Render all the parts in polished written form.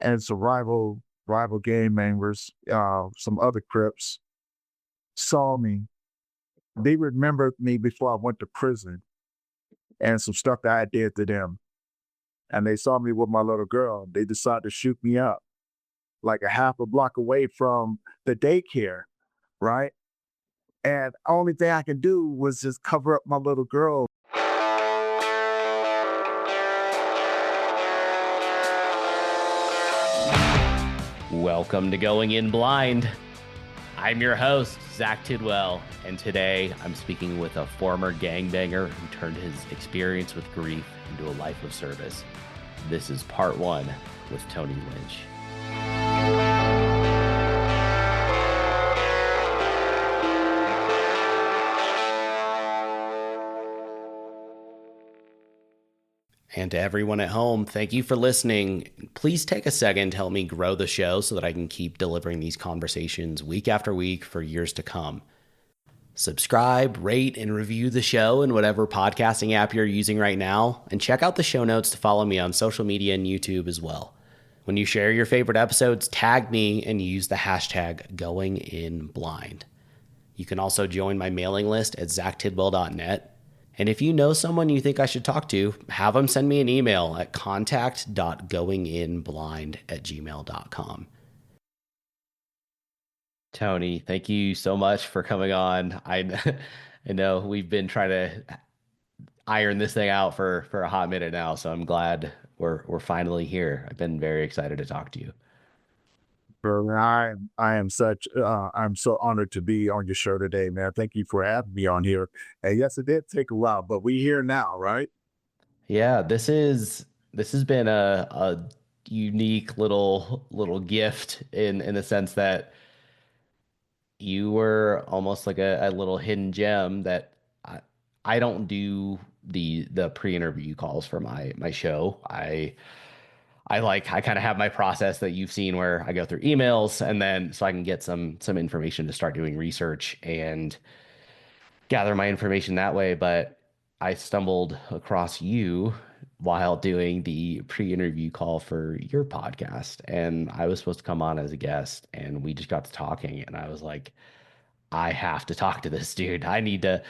and some rival gang members, some other Crips saw me. They remembered me before I went to prison and some stuff that I did to them. And they saw me with my little girl. They decided to shoot me up like a half a block away from the daycare, right? And only thing I could do was just cover up my little girl. Welcome to Going In Blind. I'm your host, Zach Tidwell, and today I'm speaking with a former gangbanger who turned his experience with grief into a life of service. This is part one with Tony Lynch. And to everyone at home, thank you for listening. Please take a second to help me grow the show so that I can keep delivering these conversations week after week for years to come. Subscribe, rate, and review the show in whatever podcasting app you're using right now, and check out the show notes to follow me on social media and YouTube as well. When you share your favorite episodes, tag me and use the hashtag GoingInBlind. You can also join my mailing list at zachtidwell.net. And if you know someone you think I should talk to, have them send me an email at contact.goinginblind@gmail.com. Tony, thank you so much for coming on. I know we've been trying to iron this thing out for a hot minute now, so I'm glad we're finally here. I've been very excited to talk to you. Bro, I'm so honored to be on your show today, man. Thank you for having me on here. And yes, it did take a while, but we here now, right? Yeah, this has been a unique little gift in the sense that you were almost like a little hidden gem that I don't do the pre-interview calls for my show. I kind of have my process that you've seen where I go through emails and then so I can get some information to start doing research and gather my information that way. But I stumbled across you while doing the pre-interview call for your podcast, and I was supposed to come on as a guest, and we just got to talking, and I was like, I have to talk to this dude. I need to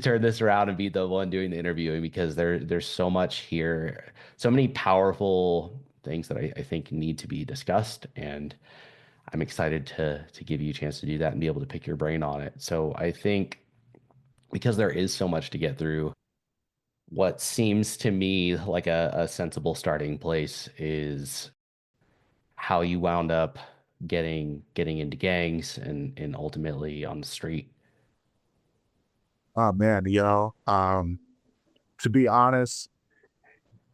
turn this around and be the one doing the interviewing because there's so much here, so many powerful things that I think need to be discussed. And I'm excited to give you a chance to do that and be able to pick your brain on it. So I think because there is so much to get through, what seems to me like a sensible starting place is how you wound up getting into gangs and ultimately on the street. Oh man, to be honest,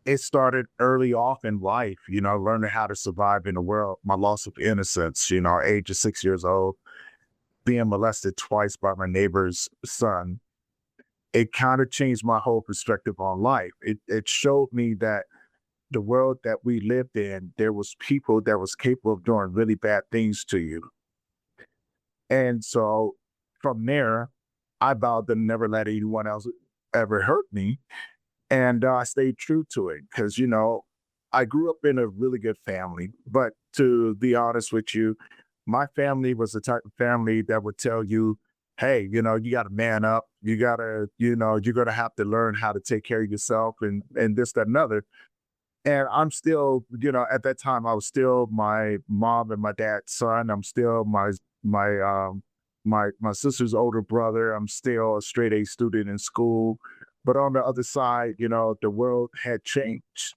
it started early off in life, learning how to survive in the world. My loss of innocence, age of 6 years old, being molested twice by my neighbor's son. It kind of changed my whole perspective on life. It showed me that the world that we lived in, there was people that was capable of doing really bad things to you. And so from there, I vowed to never let anyone else ever hurt me. And I stayed true to it because, I grew up in a really good family. But to be honest with you, my family was the type of family that would tell you, hey, you got to man up. You got to, you're going to have to learn how to take care of yourself and this, that, and other. And I'm still, at that time, I was still my mom and my dad's son. I'm still my sister's older brother. I'm still a straight A student in school. But on the other side, the world had changed.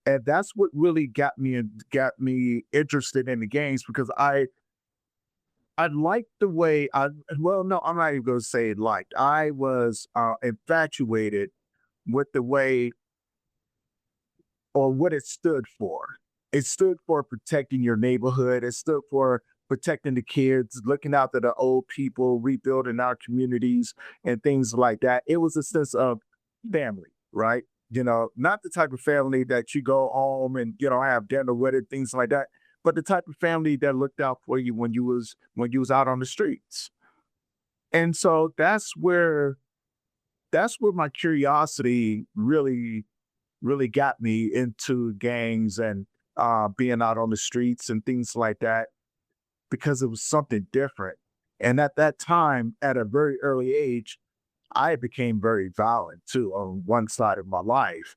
And that's what really got me interested in the games because I liked the way well, no, I'm not even gonna say liked. I was infatuated with the way or what it stood for. It stood for protecting your neighborhood. It stood for protecting the kids, looking after the old people, rebuilding our communities and things like that. It was a sense of family, right? Not the type of family that you go home and, have dinner with it, things like that, but the type of family that looked out for you when you was out on the streets. And so that's where my curiosity really got me into gangs and being out on the streets and things like that because it was something different. And at that time, at a very early age, I became very violent too on one side of my life,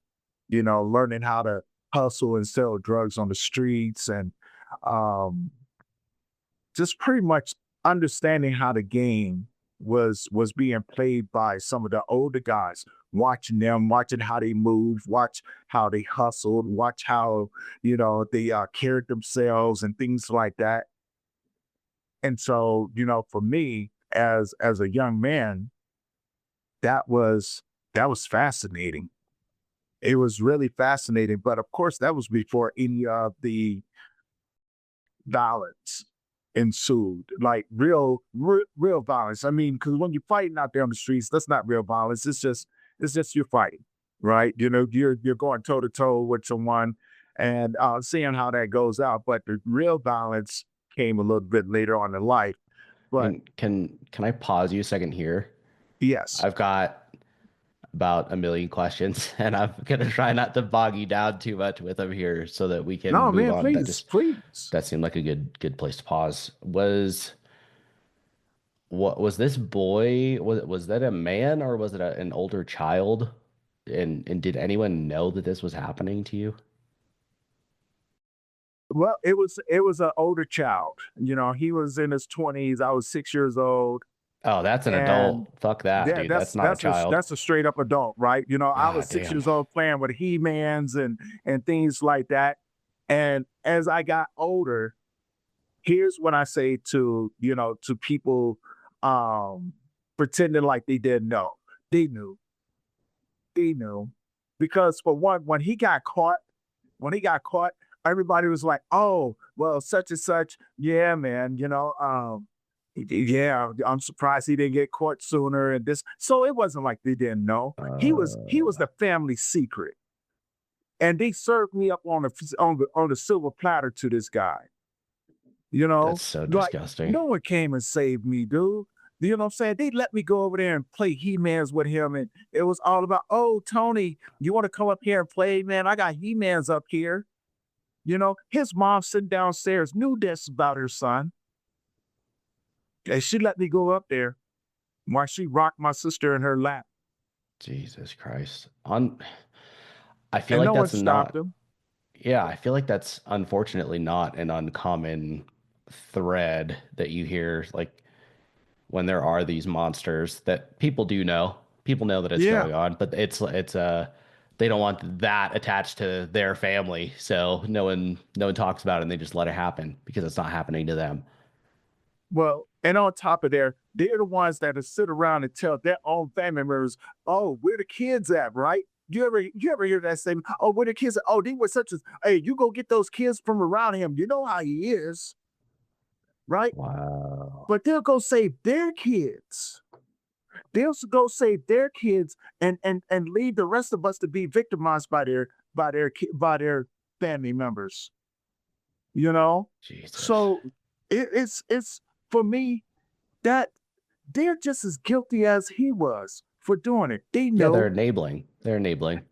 learning how to hustle and sell drugs on the streets and um, just pretty much understanding how the game was being played by some of the older guys, watching them, watching how they moved, watch how they hustled, watch how, they carried themselves and things like that. And so, for me as a young man, that was that was fascinating. It was really fascinating, but of course, that was before any of the violence ensued, like real violence. I mean, because when you're fighting out there on the streets, that's not real violence. It's just you're fighting, right? You're going toe to toe with someone and seeing how that goes out. But the real violence came a little bit later on in life. But And can I pause you a second here? yes, I've got about a million questions, and I'm gonna try not to bog you down too much with them here, so that we can no, move man, on. please, please. That seemed like a good place to pause. What was this boy? Was that a man, or was it an older child? And did anyone know that this was happening to you? Well, it was an older child. He was in his 20s. I was 6 years old, Oh, that's an and adult. Fuck that, yeah, dude. That's that's not a that's a child. that's a straight up adult, right? I Ah, was six damn. years old playing with He-Mans and things like that. And as I got older, here's what I say to people um pretending like they didn't know. They knew. They knew. Because for one, when he got caught, everybody was like, "Oh, well, such and such, yeah, man, yeah, I'm surprised he didn't get caught sooner." And this, so it wasn't like they didn't know. He was Uh, the family secret, and they served me up on the silver platter to this guy. You that's know, so like disgusting. no one came and saved me, dude. You know what I'm saying? They let me go over there and play He-Mans with him. And it was all about, oh, Tony, you want to come up here and play? Man, I got He-Mans up here. His mom sitting downstairs knew this about her son. And she let me go up there while she rocked my sister in her lap. Jesus Christ. On I feel And like no one that's stopped not, him. yeah, I feel like that's unfortunately not an uncommon thread that you hear, like when there are these monsters that people do know. People know that it's Yeah. going on, but it's they don't want that attached to their family. So no one talks about it, and they just let it happen because it's not happening to them. Well, and on top of there, they're the ones that sit around and tell their own family members, "Oh, where the kids at?" Right? You ever hear that statement? "Oh, where the kids at? Oh, they were such as. Hey, you go get those kids from around him. You know how he is, right?" Wow. But they'll go save their kids. They'll go save their kids and leave the rest of us to be victimized by their family members. You know, Jesus. so it's for me that they're just as guilty as he was for doing it. They Yeah, they're know. enabling. They're enabling. And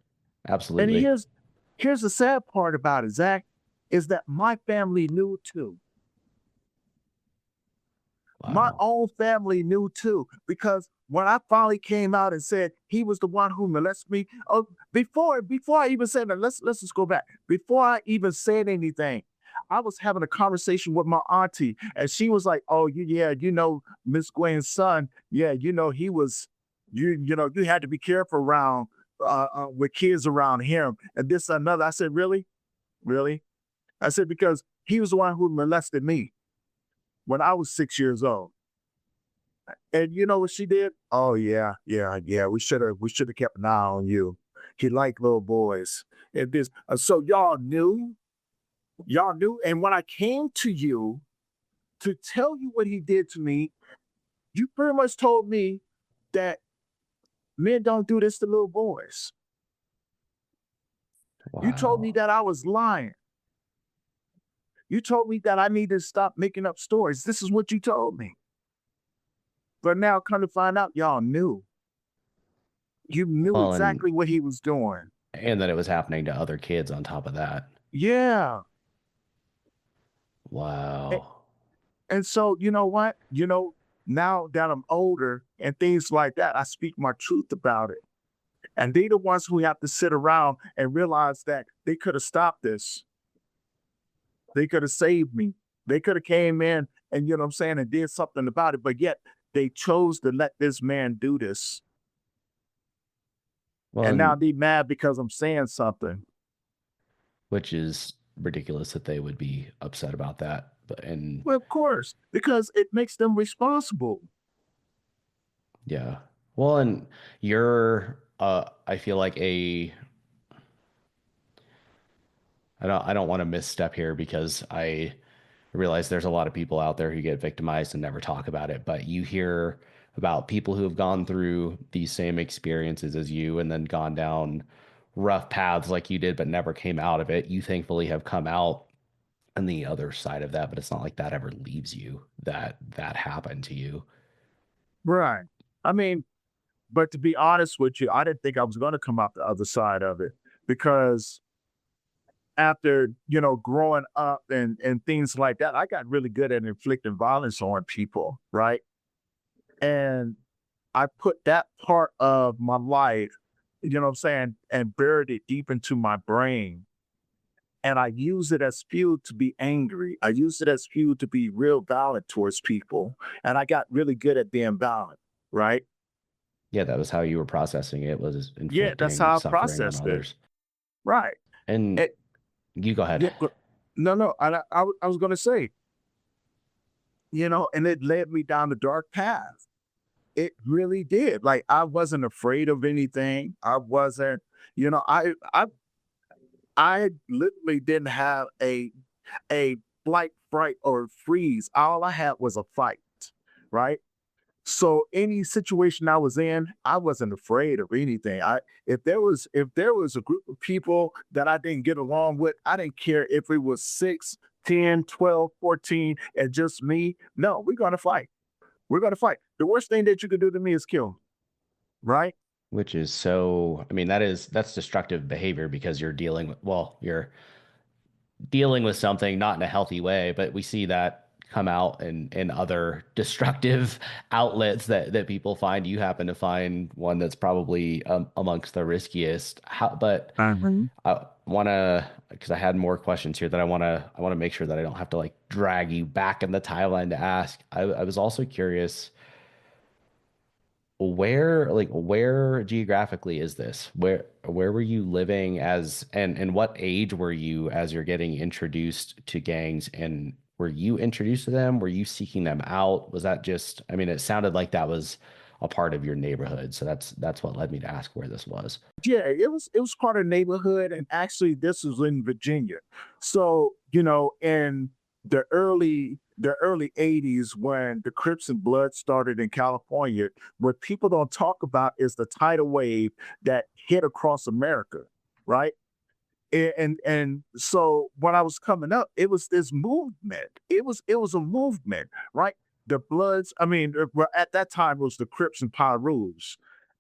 Absolutely. here's the sad part about it, Zach, is that my family knew too. My Wow. own family knew too, because when I finally came out and said he was the one who molested me, before I even said that, let's just go back. Before I even said anything, I was having a conversation with my auntie, and she was like, "Oh, yeah, Miss Gwen's son. Yeah, he was, you had to be careful around with kids around him, and this and another." I said, "Really, really?" I said because he was the one who molested me when I was 6 years old. And you know what she did? Oh yeah, yeah, yeah. We should have kept an eye on you. He liked little boys. And this, so y'all knew. And when I came to you to tell you what he did to me, you pretty much told me that men don't do this to little boys. You told me Wow. that I was lying. You told me that I need to stop making up stories. This is what you told me. But now, come to find out, y'all knew. You knew Well, and exactly what he was doing. and that it was happening to other kids on top of that. Yeah. A- Wow. And so, you know what? Now that I'm older and things like that, I speak my truth about it. And they the ones who have to sit around and realize that they could have stopped this. They could have saved me. They could have came in and you know what I'm saying and did something about it. But yet they chose to let this man do this. Well, And now and they mad because I'm saying something. which is ridiculous that they would be upset about that. But and Well, of course, because it makes them responsible. yeah. Well, and you're I feel like a I don't want to misstep here because I realize there's a lot of people out there who get victimized and never talk about it, but you hear about people who have gone through these same experiences as you and then gone down rough paths like you did, but never came out of it. You thankfully have come out on the other side of that, but it's not like that ever leaves you, that happened to you. Right. I mean, but to be honest with you, I didn't think I was going to come out the other side of it because after, growing up and things like that, I got really good at inflicting violence on people, right? And I put that part of my life, you know what I'm saying, and buried it deep into my brain. And I use it as fuel to be angry. I use it as fuel to be real violent towards people. And I got really good at being violent, right? Yeah, that was how you were processing it, was Yeah, that's inflicting how I suffering on processed it. others. Right. And It, you go ahead. yeah, no, no. I was going to say, and it led me down the dark path. It really did. Like I wasn't afraid of anything. I wasn't, you know, I literally didn't have a flight, fright, or freeze. All I had was a fight, right? So any situation I was in, I wasn't afraid of anything. If there was a group of people that I didn't get along with, I didn't care if it was 6, 10, 12, 14, and just me. No, we're gonna fight. We're gonna fight. The worst thing that you could do to me is kill me, right? Which is so, I mean, that's destructive behavior because you're dealing with, well, you're dealing with something not in a healthy way, but we see that come out in other destructive outlets that people find. You happen to find one that's probably amongst the riskiest. But Mhm. I want to, because I had more questions here that I want to make sure that I don't have to like drag you back in the timeline to ask. I was also curious where geographically is this? Where were you living as and what age were you as you're getting introduced to gangs, and were you introduced to them? Were you seeking them out? Was that just, I mean, it sounded like that was a part of your neighborhood. So that's what led me to ask where this was. Yeah, it was part of neighborhood, and actually, this was in Virginia. So in the early '80s, when the Crips and Blood started in California, what people don't talk about is the tidal wave that hit across America, right? And so when I was coming up, it was this movement. It was a movement, right? The Bloods, I mean, well, at that time it was the Crips and Pyrus.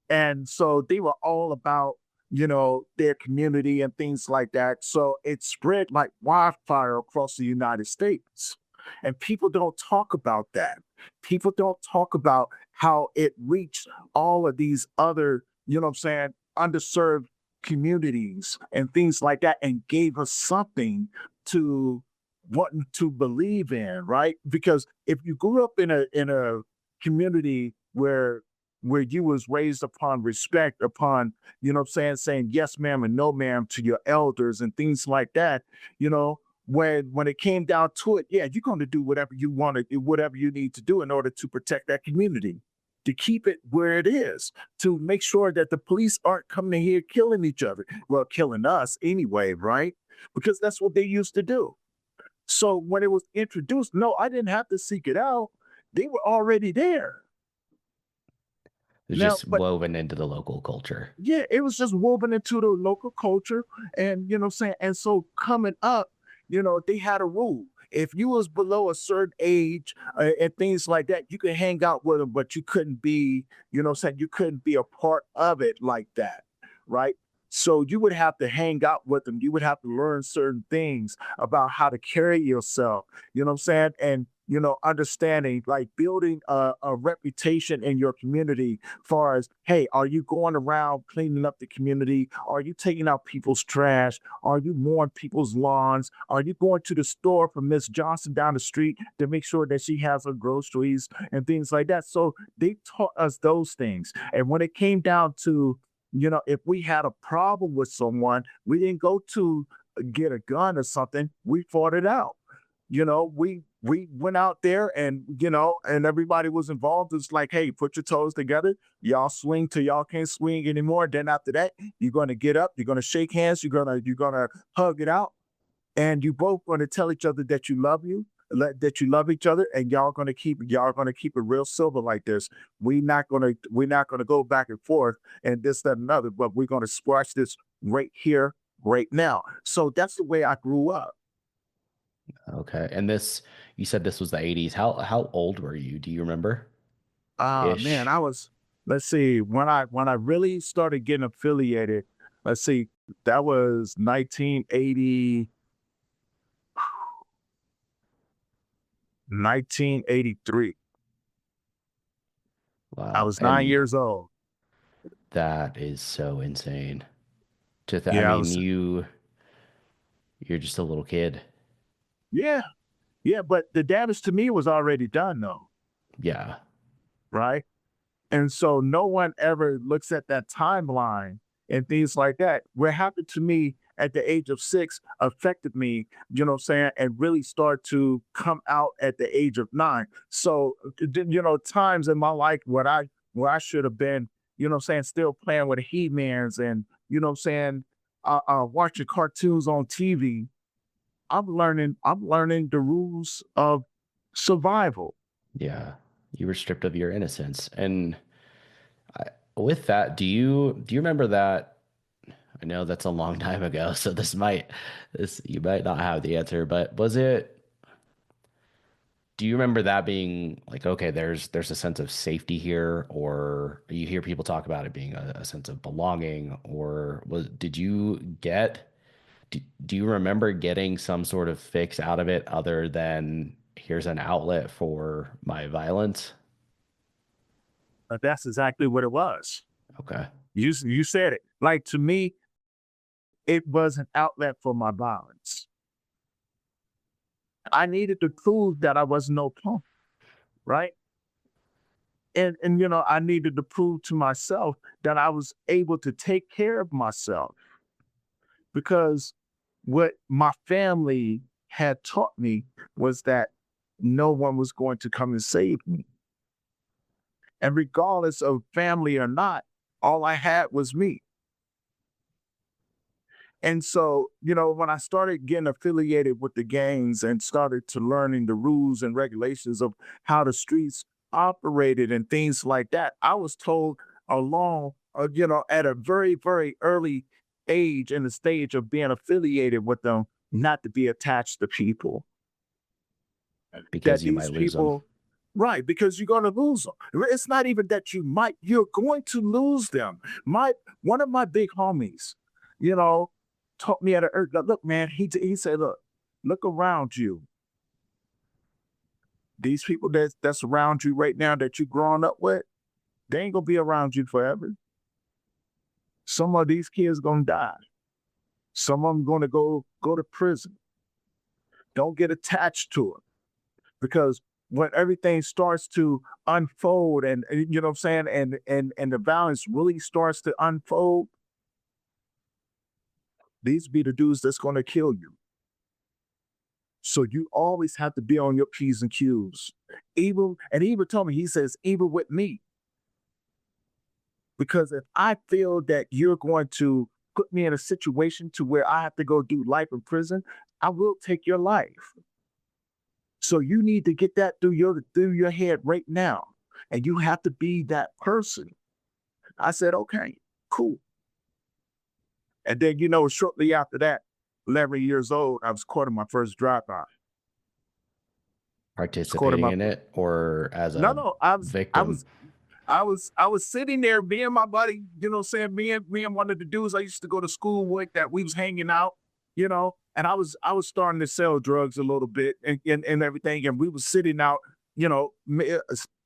And so they were all about, their community and things like that. So it spread like wildfire across the United States. And people don't talk about that. People don't talk about how it reached all of these other, what I'm saying, underserved communities and things like that and gave us something to wanting to believe in, right? Because if you grew up in a community where you was raised upon respect, upon, saying yes, ma'am, and no, ma'am to your elders and things like that, you know, when it came down to it, yeah, you're going to do whatever you want to do, whatever you need to do in order to protect that community, to keep it where it is, to make sure that the police aren't coming in here killing each other. Well, killing us anyway, right? Because that's what they used to do. So when it was introduced, no, I didn't have to seek it out. They were already there. It's Now, just but woven into the local culture. yeah, it was just woven into the local culture. And what I'm saying, and so coming up, they had a rule. If you was below a certain age and things like that, you could hang out with them, but you couldn't be, what I'm saying, you couldn't be a part of it like that. Right. So you would have to hang out with them. You would have to learn certain things about how to carry yourself. You know what I'm saying? And understanding, like building a reputation in your community, far as, hey, are you going around cleaning up the community? Are you taking out people's trash? Are you mowing people's lawns? Are you going to the store for Miss Johnson down the street to make sure that she has her groceries and things like that? So they taught us those things. And when it came down to, if we had a problem with someone, we didn't go to get a gun or something. We fought it out. We went out there, and and everybody was involved. It's like, hey, put your toes together. Y'all swing till y'all can't swing anymore. Then after that, you're gonna get up. You're gonna shake hands. You're gonna hug it out, and you both gonna tell each other that you love that you love each other, and y'all gonna keep it real silver like this. We're not gonna go back and forth and this, that, and another, but we're gonna squash this right here, right now. So that's the way I grew up. Okay. And this, you said this was the 80s. How old were you? Do you remember? Ah, man, Ish. let's see, when I really started getting affiliated, let's see, that was 1980, 1983. I Wow. was 9 And years old. that is so insane. I Yeah, I mean, was you're just a little kid. yeah, yeah, but the damage to me was already done though, Yeah. right? And so no one ever looks at that timeline and things like that. What happened to me at the age of 6 affected me, what I'm saying, and really start to come out at the age of 9. So, times in my life where I should have been, what I'm saying, still playing with He-Mans and, what I'm saying, watching cartoons on TV. I'm learning the rules of survival. Yeah. You were stripped of your innocence. And I, with that, do you remember that? I know that's a long time ago, so this you might not have the answer, but do you remember that being like, okay, there's a sense of safety here, or you hear people talk about it being a sense of belonging, or do you remember getting some sort of fix out of it other than here's an outlet for my violence? That's exactly what it was. Okay. You said it. Like, to me, it was an outlet for my violence. I needed to prove that I was no punk, right? And I needed to prove to myself that I was able to take care of myself, because what my family had taught me was that no one was going to come and save me. And regardless of family or not, all I had was me. And so, when I started getting affiliated with the gangs and started to learning the rules and regulations of how the streets operated and things like that, I was told at a very, very early age, in the stage of being affiliated with them, not to be attached to people. Because That you might these lose them. people, right, because you're going to lose them. It's not even that you're going to lose them. One of my big homies, you know, taught me at a look, man. He said, look around you. These people that's around you right now that you're growing up with, they ain't gonna be around you forever. Some of these kids gonna die. Some of them gonna go to prison. Don't get attached to it, because when everything starts to unfold, and you know what I'm saying, and the violence really starts to unfold, these be the dudes that's gonna kill you. So you always have to be on your P's and Q's. He even told me, he says, even with me, because if I feel that you're going to put me in a situation to where I have to go do life in prison, I will take your life. So you need to get that through your head right now. And you have to be that person. I said, okay, cool. And then, shortly after that, 11 years old, I was caught in my first drive-by. Was caught in Participating my in it or as No, a no, I was victim? I was sitting there, me and my buddy, me and one of the dudes I used to go to school with that we was hanging out, and I was starting to sell drugs a little bit and everything, and we was sitting out,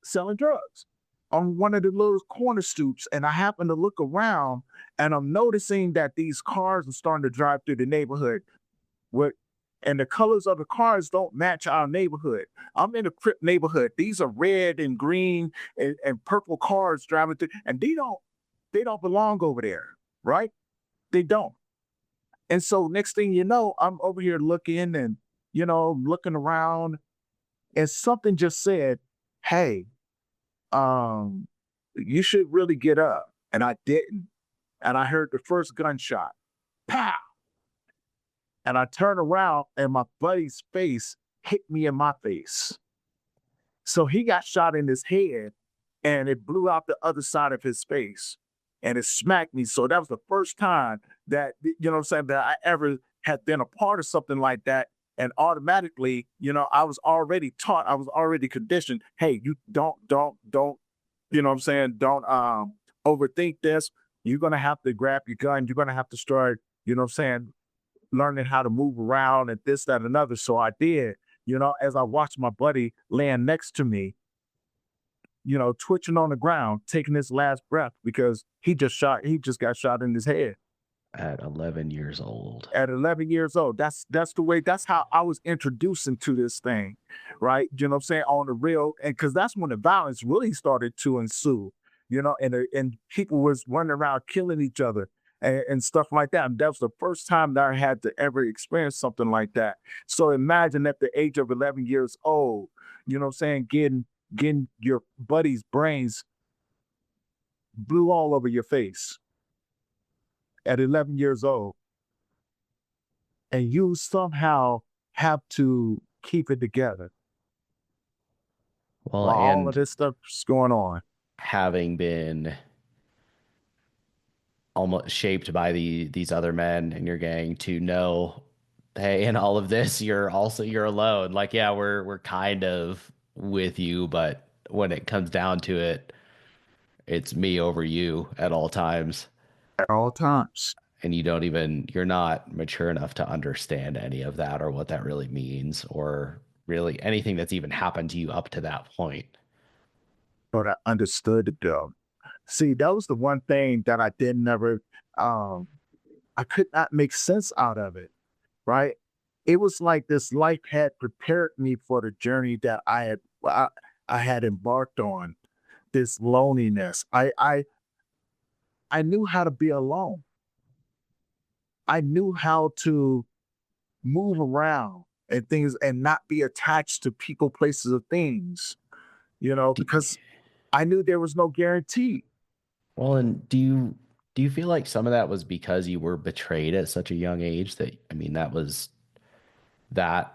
selling drugs on one of the little corner stoops, and I happened to look around and I'm noticing that these cars are starting to drive through the neighborhood. What and the colors of the cars don't match our neighborhood. I'm in a Crip neighborhood. These are red and green and purple cars driving through, and they don't belong over there, right? They don't. And so next thing you know, I'm over here looking and looking around, and something just said, "Hey, um, you should really get up." And I didn't. And I heard the first gunshot. Pow! And I turned around and my buddy's face hit me in my face. So he got shot in his head and it blew out the other side of his face and it smacked me. So that was the first time that, what I'm saying, that I ever had been a part of something like that. And automatically, I was already taught, I was already conditioned. Hey, you don't, what I'm saying, don't overthink this. You're gonna have to grab your gun. You're gonna have to start, what I'm saying, learning how to move around and this, that, and another. So I did, as I watched my buddy laying next to me, twitching on the ground, taking his last breath because he just got shot in his head At 11 years old. at 11 years old. That's the way, that's how I was introduced into this thing, right? You know what I'm saying? On the real, and because that's when the violence really started to ensue, and people was running around killing each other and stuff like that. And that was the first time that I had to ever experience something like that. So imagine at the age of 11 years old, what I'm saying, getting your buddy's brains blew all over your face at 11 years old, and you somehow have to keep it together Well, while all of and this stuff's going on. having been almost shaped by these other men in your gang to know, hey, in all of this, you're alone. Like, yeah, we're kind of with you, but when it comes down to it, it's me over you at all times. At all times. And you're not mature enough to understand any of that or what that really means or really anything that's even happened to you up to that point. But I understood it though. See, that was the one thing that I didn't never, um, I could not make sense out of it, right? It was like this life had prepared me for the journey that I had embarked on. This loneliness. I knew how to be alone. I knew how to move around and things and not be attached to people, places, or things, Do, because I knew there was no guarantee. well, and do you feel like some of that was because you were betrayed at such a young age that I mean that was that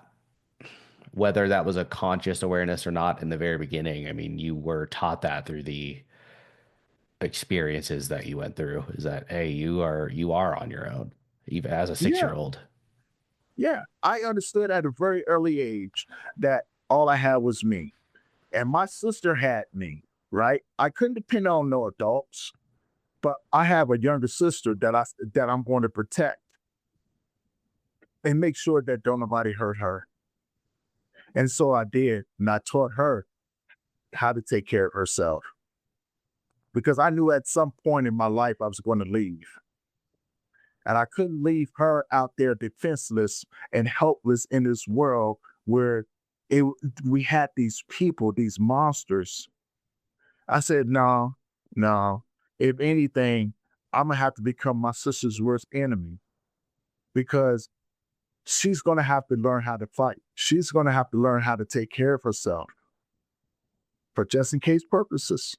whether that was a conscious awareness or not in the very beginning, I mean, you were taught that through the experiences that you went through is that hey, you are on your own, even as a six Yeah, year old. yeah. I understood at a very early age that all I had was me. And my sister had me, right? I couldn't depend on no adults, but I have a younger sister that I'm going to protect and make sure that don't nobody hurt her. And so I did. And I taught her how to take care of herself because I knew at some point in my life I was going to leave. And I couldn't leave her out there defenseless and helpless in this world where it, we had these people, these monsters. I said, no, no. If anything, I'm gonna have to become my sister's worst enemy because she's gonna have to learn how to fight. She's gonna have to learn how to take care of herself for just in case purposes.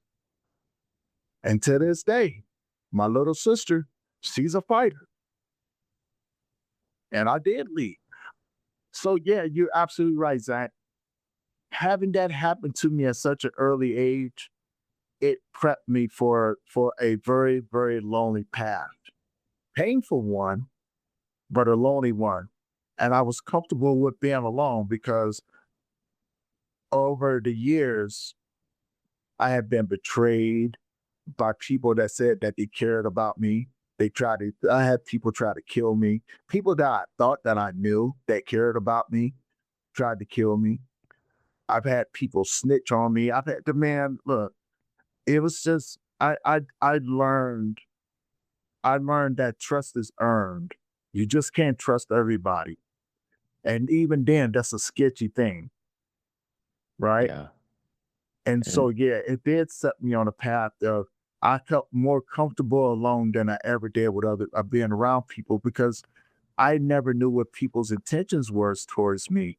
And to this day, my little sister, she's a fighter. And I did leave. So yeah, you're absolutely right, Zach. Having that happen to me at such an early age, it prepped me for a very, very lonely path. Painful one, but a lonely one. And I was comfortable with being alone because over the years, I have been betrayed by people that said that they cared about me. I had people try to kill me. People that I thought that I knew that cared about me tried to kill me. I've had people snitch on me. I've had the man, look, it was just, I learned that trust is earned. You just can't trust everybody. And even then, that's a sketchy thing, right? Yeah. And so, And yeah, it did set me on a path of I felt more comfortable alone than I ever did with being around people because I never knew what people's intentions were towards me.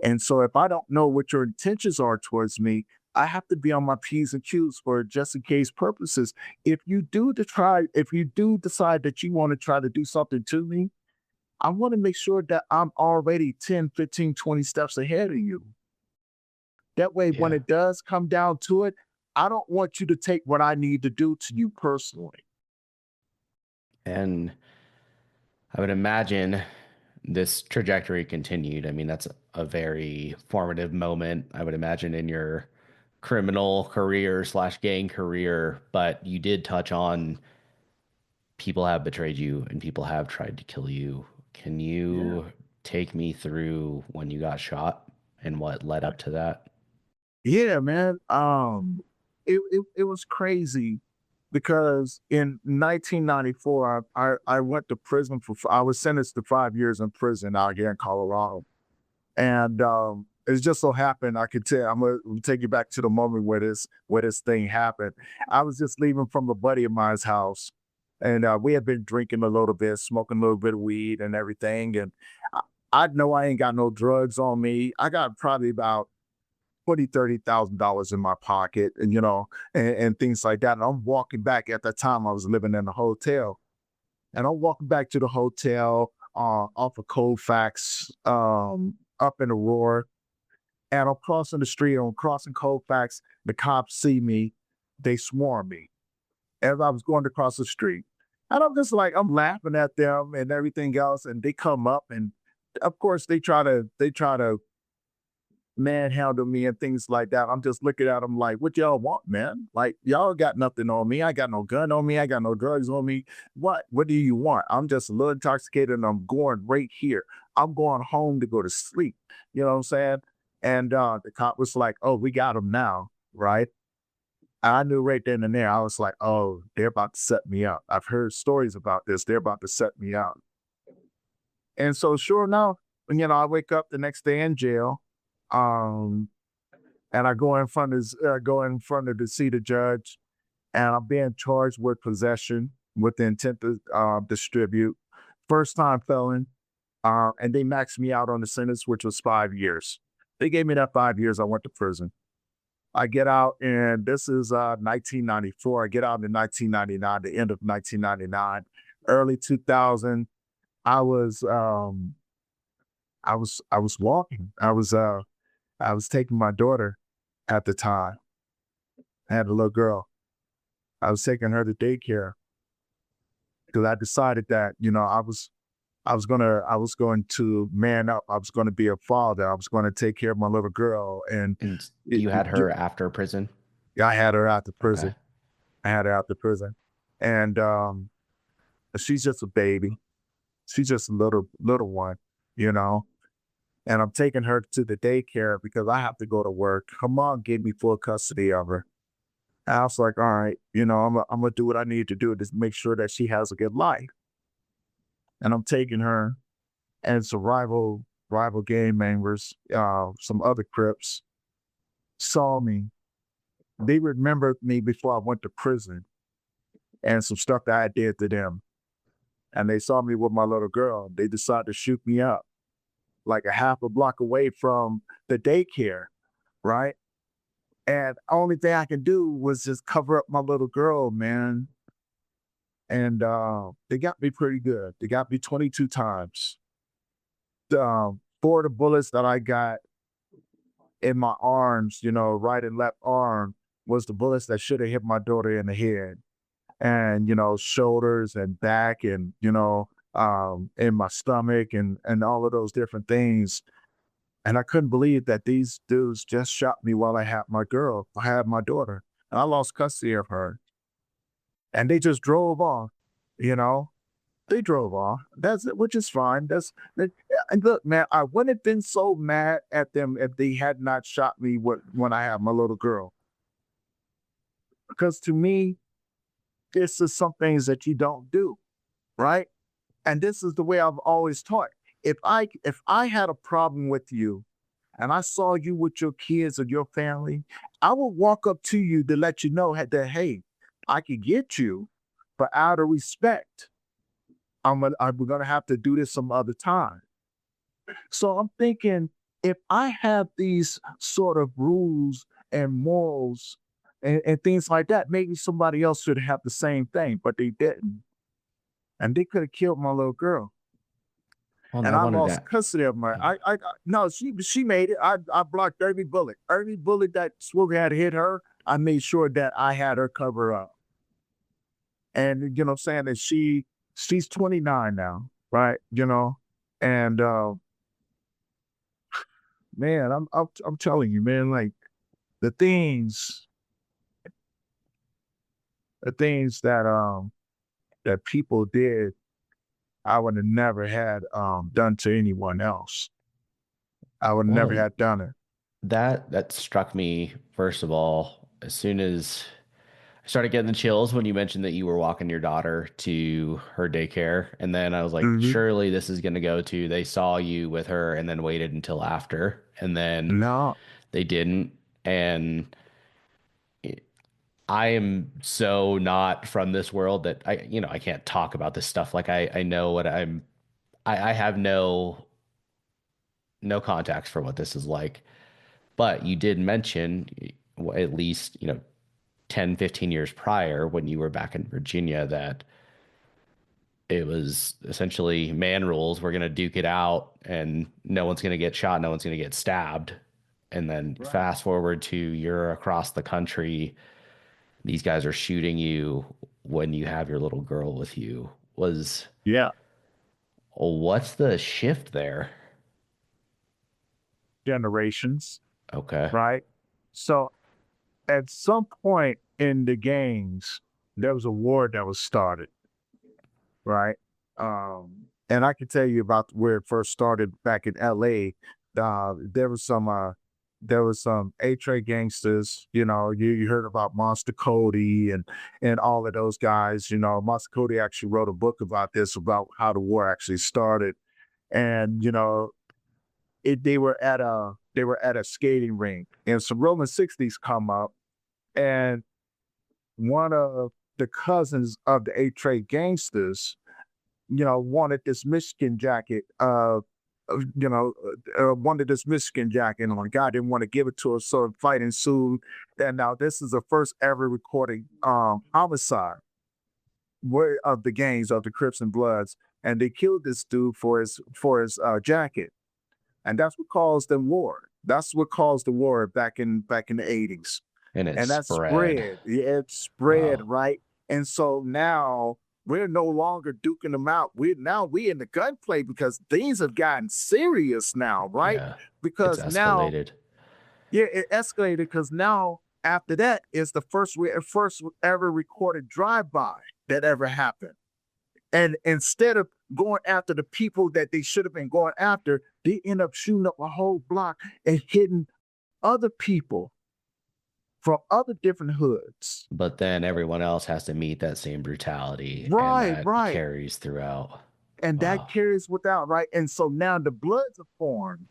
And so, if I don't know what your intentions are towards me, I have to be on my P's and Q's for just in case purposes. If you do decide that you want to try to do something to me, I want to make sure that I'm already 10, 15, 20 steps ahead of you. That way, when yeah. it does come down to it, I don't want you to take what I need to do to you personally. And I would imagine this trajectory continued. I mean, that's a very formative moment, I would imagine, in your criminal career slash gang career. But you did touch on people have betrayed you and people have tried to kill you. Can Yeah. you take me through when you got shot and what led up to that? Yeah, man. It was crazy because in 1994, I went to prison I was sentenced to 5 years in prison out here in Colorado. And it just so happened I could tell I'm gonna take you back to the moment where this thing happened. I was just leaving from a buddy of mine's house, and we had been drinking a little bit, smoking a little bit of weed and everything. And I, I know I ain't got no drugs on me. I got probably about 20, $30,000 in my pocket, and and things like that. And I'm walking back at that time I was living in a hotel. And I'm walking back to the hotel off of Colfax, up in Aurora. And I'm crossing the street, I'm crossing Colfax. The cops see me, they swarm me as I was going across the street. And I'm just like, I'm laughing at them and everything else. And they come up and of course they try to manhandle me and things like that. I'm just looking at them like, what y'all want, man? Like, y'all got nothing on me. I got no gun on me. I got no drugs on me. What do you want? I'm just a little intoxicated and I'm going right here. I'm going home to go to sleep. You know what I'm saying? And the cop was like, oh, we got him now. Right. I knew right then and there, I was like, oh, they're about to set me up. I've heard stories about this. They're about to set me out. And so, sure enough, I wake up the next day in jail. Um, and I go in front of to see the judge, and I'm being charged with possession with the intent to distribute, first time felon, and they maxed me out on the sentence, which was 5 years. They gave me that 5 years. I went to prison. I get out, and this is 1994. I get out in 1999, the end of 1999, early 2000. I was I was walking. I was taking my daughter at the time. I had a little girl. I was taking her to daycare because I decided that, I was going to man up. I was going to be a father. I was going to take care of my little girl. And And it, you it, had her after prison? I had her out the Okay. prison. I had her out the prison. And she's just a baby. She's just a little one, you know. And I'm taking her to the daycare because I have to go to work. Her mom gave me full custody of her. I was like, all right, I'm gonna do what I need to do to make sure that she has a good life. And I'm taking her, and some rival gang members, some other Crips saw me. They remembered me before I went to prison and some stuff that I did to them. And they saw me with my little girl. They decided to shoot me up like a half a block away from the daycare, right? And only thing I could do was just cover up my little girl, man. And they got me pretty good. They got me 22 times. Four of the bullets that I got in my arms, right and left arm, was the bullets that should have hit my daughter in the head, and shoulders and back, and in my stomach, and all of those different things. And I couldn't believe that these dudes just shot me while I had my daughter, and I lost custody of her. And they just drove off, you know? They drove off. That's it, which is fine. And look, man, I wouldn't have been so mad at them if they had not shot me when I had my little girl. Because to me, this is some things that you don't do, right? And this is the way I've always taught. If I had a problem with you and I saw you with your kids or your family, I would walk up to you to let you know that hey, I could get you, but out of respect, I'm gonna have to do this some other time. So I'm thinking if I have these sort of rules and morals and things like that, maybe somebody else should have the same thing, but they didn't. And they could have killed my little girl. Well, and And I I wanted lost to, custody of my yeah. no, she made it. I blocked every bullet. Every bullet that Swigger had hit her, I made sure that I had her cover up. And you know what I'm saying? That she's 29 now, right? And man, I'm telling you, man, like the things the things that people did, I would have never had done to anyone else. I would have Well, never and had done it. that struck me first of all, as soon as I started getting the chills when you mentioned that you were walking your daughter to her daycare. And then I was like, Mhm. surely this is going to go to they saw you with her and then waited until after. And then No, they didn't. And I am so not from this world that I can't talk about this stuff. Like I know what I have no context for what this is like. But you did mention at least, 10, 15 years prior when you were back in Virginia that it was essentially man rules. We're going to duke it out and no one's going to get shot. No one's going to get stabbed. And then right. fast forward to you're across the country. These guys are shooting you when you have your little girl with you. Yeah, What's the shift there? generations, Okay. right? So at some point in the games, there was a war that was started, right? And I can tell you about where it first started back in LA. There was some A-Trade gangsters, you heard about Monster Cody and all of those guys. Monster Cody actually wrote a book about this, about how the war actually started. And they were at a skating rink and some Roman 60s come up, and one of the cousins of the A-Trade gangsters, wanted this Michigan jacket, wanted this Michigan jacket, and my guy didn't want to give it to her, so a fight ensued. And now this is the first ever recorded homicide of the gangs of the Crips and Bloods, and they killed this dude for his jacket, and that's what caused the war. That's what caused the war back in the 80s. And it And that spread. spread. Yeah, it spread, Wow. right? And so now we're no longer duking them out. We in the gunplay because things have gotten serious now, right? Yeah. It's Because now, escalated. yeah, it escalated because now after that is the first ever recorded drive-by that ever happened. And instead of going after the people that they should have been going after, they end up shooting up a whole block and hitting other people from other different hoods. But then everyone else has to meet that same brutality, and Right, that right. carries throughout. And that Wow. carries without, right? And so now the Bloods are formed.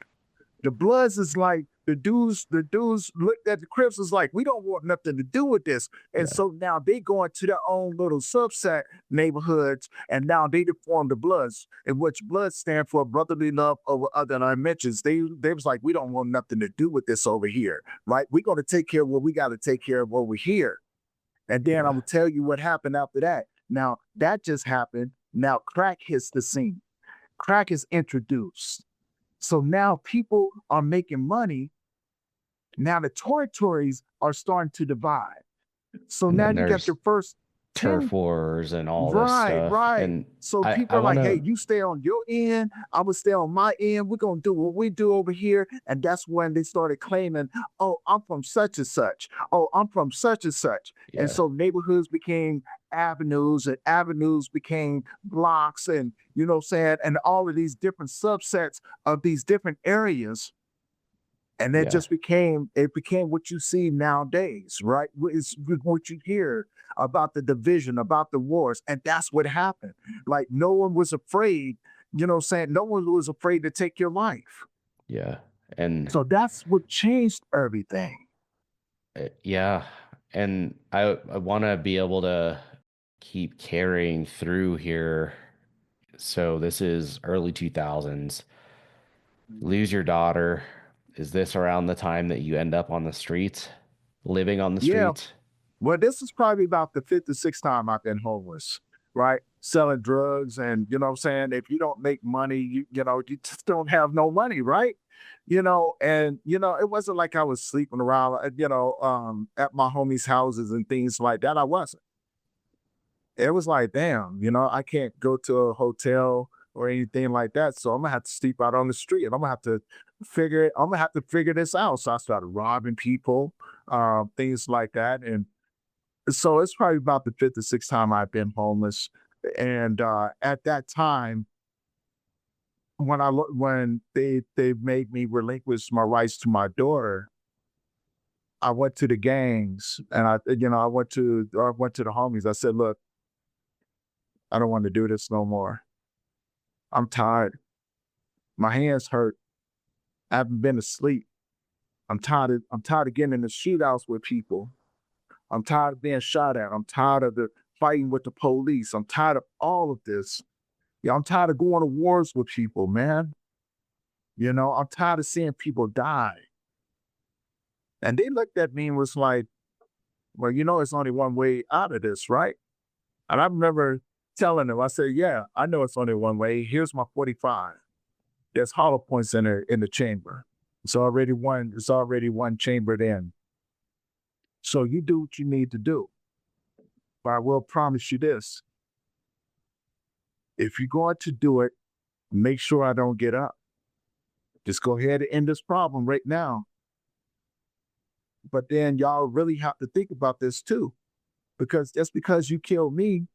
The Bloods is like the dudes looked at the Crips was like, we don't want nothing to do with this. And Yeah. so now they go into their own little subset neighborhoods, and now they form the Bloods, in which Bloods stand for brotherly love over other dimensions. They was like, we don't want nothing to do with this over here, right? We're gonna take care of what we gotta take care of over here. And then I'm Yeah. gonna tell you what happened after that. Now that just happened. Now crack hits the scene. Crack is introduced. So now people are making money. Now the territories are starting to divide. So And now then you got there's your first. turf wars and all this Right, stuff. right. And So I people are want like, "Hey, to, you stay on your end, I will stay on my end. We're gonna do what we do over here." And that's when they started claiming, "Oh, I'm from such and such. Oh, I'm from such and such." And yeah, so neighborhoods became avenues, and avenues became blocks, and you know what I'm saying, and all of these different subsets of these different areas. And yeah, it became what you see nowadays, right? It's what you hear about the division, about the wars, and that's what happened. Like no one was afraid, you know what I'm saying? No one was afraid to take your life. yeah. And So that's what changed everything. yeah. And I want to be able to keep carrying through here. So this is early 2000s. Lose your daughter. Is this around the time that you end up on the streets, living on the Yeah. streets? Well, this is probably about the fifth or sixth time I've been homeless, right? Selling drugs, and you know what I'm saying? If you don't make money, you just don't have no money, right? And it wasn't like I was sleeping around, at my homies' houses and things like that. I wasn't. It was like, damn, I can't go to a hotel or anything like that. So I'm gonna have to sleep out on the street, and I'm gonna have to figure this out. So I started robbing people, things like that. And so it's probably about the fifth or sixth time I've been homeless. And at that time, when they made me relinquish my rights to my daughter, I went to the gangs, and I went to the homies. I said, "Look, I don't want to do this no more. I'm tired. My hands hurt. I haven't been asleep. I'm tired of getting in the shootouts with people. I'm tired of being shot at. I'm tired of the fighting with the police. I'm tired of all of this. Yeah, I'm tired of going to wars with people, man. I'm tired of seeing people die." And they looked at me and was like, "Well, it's only one way out of this, right?" And I remember telling them, I said, "Yeah, I know it's only one way. Here's my 45. There's hollow points in the chamber. It's already one chambered in. So you do what you need to do. But I will promise you this. If you're going to do it, make sure I don't get up. Just go ahead and end this problem right now. But then y'all really have to think about this too, because just because you kill me,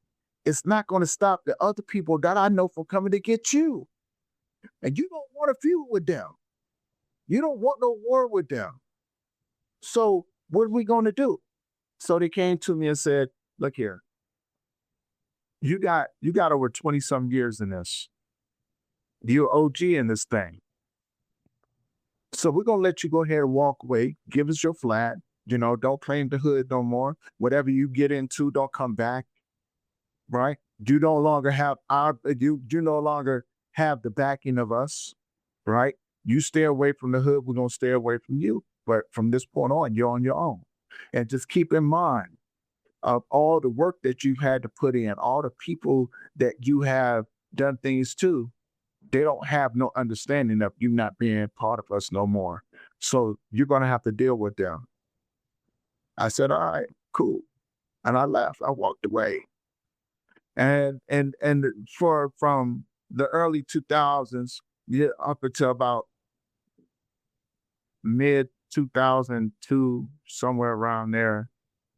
it's not going to stop the other people that I know from coming to get you. And you don't want to feud with them. You don't want no war with them. So what are we going to do?" So they came to me and said, "Look here, you got over 20 some years in this. You're OG in this thing. So we're gonna let you go ahead and walk away. Give us your flat. Don't claim the hood no more. Whatever you get into, don't come back. Right? You no longer have the backing of us. Right? You stay away from the hood. We're gonna stay away from you. But from this point on, you're on your own. And just keep in mind of all the work that you've had to put in, all the people that you have done things to. They don't have no understanding of you not being part of us no more. So you're gonna have to deal with them." I said, "All right, cool." And I left. I walked away. And for from the early 2000s, yeah, up until about mid 2002, somewhere around there,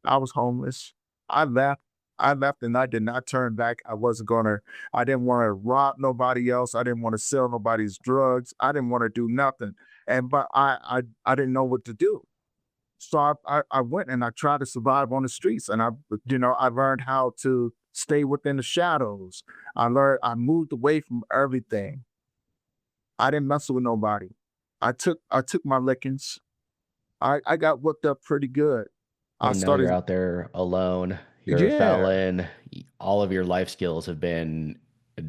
I was homeless. I left. I left and I did not turn back. I didn't want to rob nobody else. I didn't want to sell nobody's drugs. I didn't want to do nothing. But I didn't know what to do. So I went and I tried to survive on the streets, and I learned how to stay within the shadows. I moved away from everything. I didn't mess with nobody. I took my lickings. I got whooped up pretty good. I And now you're started out there alone. You're a Yeah. felon. All of your life skills have been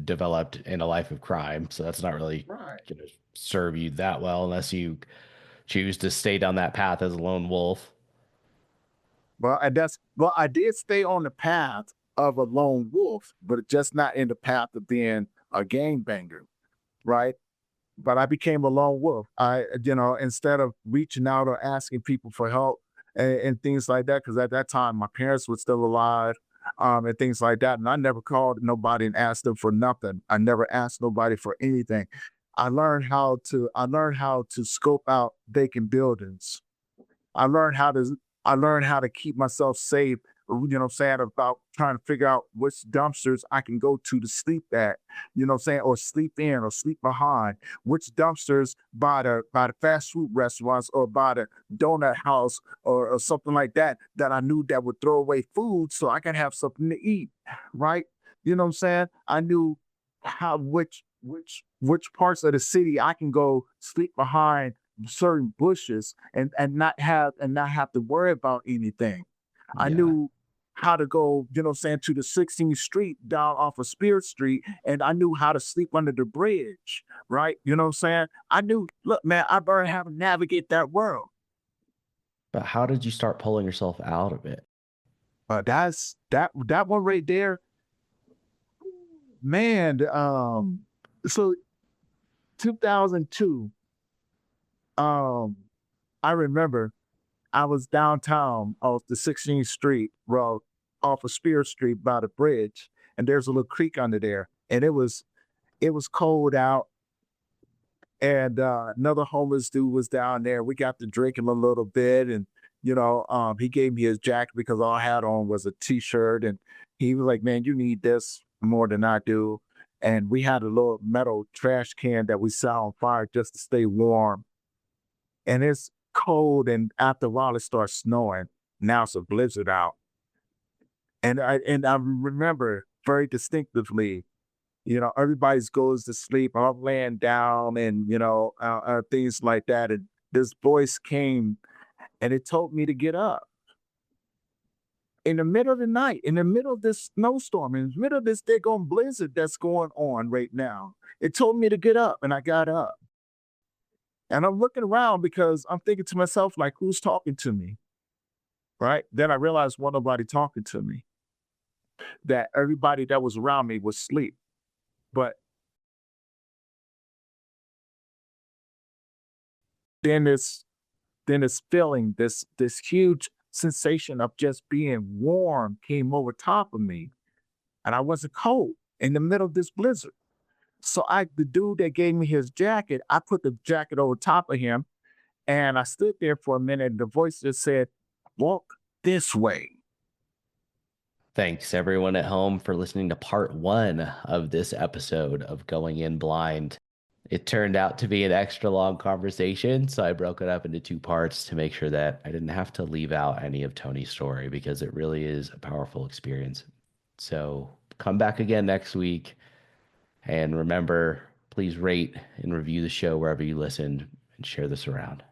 developed in a life of crime. So that's not really Right. going to serve you that well unless you choose to stay down that path as a lone wolf. Well, I did stay on the path of a lone wolf, but just not in the path of being a gangbanger, right? But I became a lone wolf. Instead of reaching out or asking people for help and things like that, because at that time my parents were still alive. and things like that. And I never called nobody and asked them for nothing. I never asked nobody for anything. I learned how to scope out vacant buildings. I learned how to I learned how to keep myself safe, you know what I'm saying, about trying to figure out which dumpsters I can go to sleep at, you know what I'm saying, or sleep in or sleep behind, which dumpsters by the fast food restaurants or by the donut house or something like that that I knew that would throw away food so I can have something to eat, right? You know what I'm saying? I knew how which parts of the city I can go sleep behind certain bushes and not have to worry about anything. I Yeah. knew how to go, you know what I'm saying, to the 16th Street down off of Spirit Street, and I knew how to sleep under the bridge, right? You know what I'm saying? I knew, look, man, I learned how to navigate that world. But how did you start pulling yourself out of it? That one right there, man. So 2002, um, I remember I was downtown off the 16th Street road, off of Spear Street by the bridge, and there's a little creek under there. And it was cold out, and another homeless dude was down there. We got to drinking a little bit, and he gave me his jacket because all I had on was a t-shirt, and he was like, "Man, you need this more than I do." And we had a little metal trash can that we set on fire just to stay warm, and it's cold, and after a while it starts snowing. Now it's a blizzard out. And I remember very distinctively, everybody's goes to sleep. I'm laying down and things like that. And this voice came and it told me to get up in the middle of the night, in the middle of this snowstorm, in the middle of this daggone blizzard that's going on right now. It told me to get up, and I got up. And I'm looking around because I'm thinking to myself, like, who's talking to me? Right. Then I realized wasn't nobody talking to me, that everybody that was around me was asleep. But then this feeling, this huge sensation of just being warm came over top of me. And I wasn't cold in the middle of this blizzard. So the dude that gave me his jacket, I put the jacket over top of him and I stood there for a minute. And the voice just said, "Walk this way." Thanks everyone at home for listening to part one of this episode of Going In Blind. It turned out to be an extra long conversation, so I broke it up into two parts to make sure that I didn't have to leave out any of Tony's story because it really is a powerful experience. So come back again next week, and remember, please rate and review the show wherever you listen and share this around.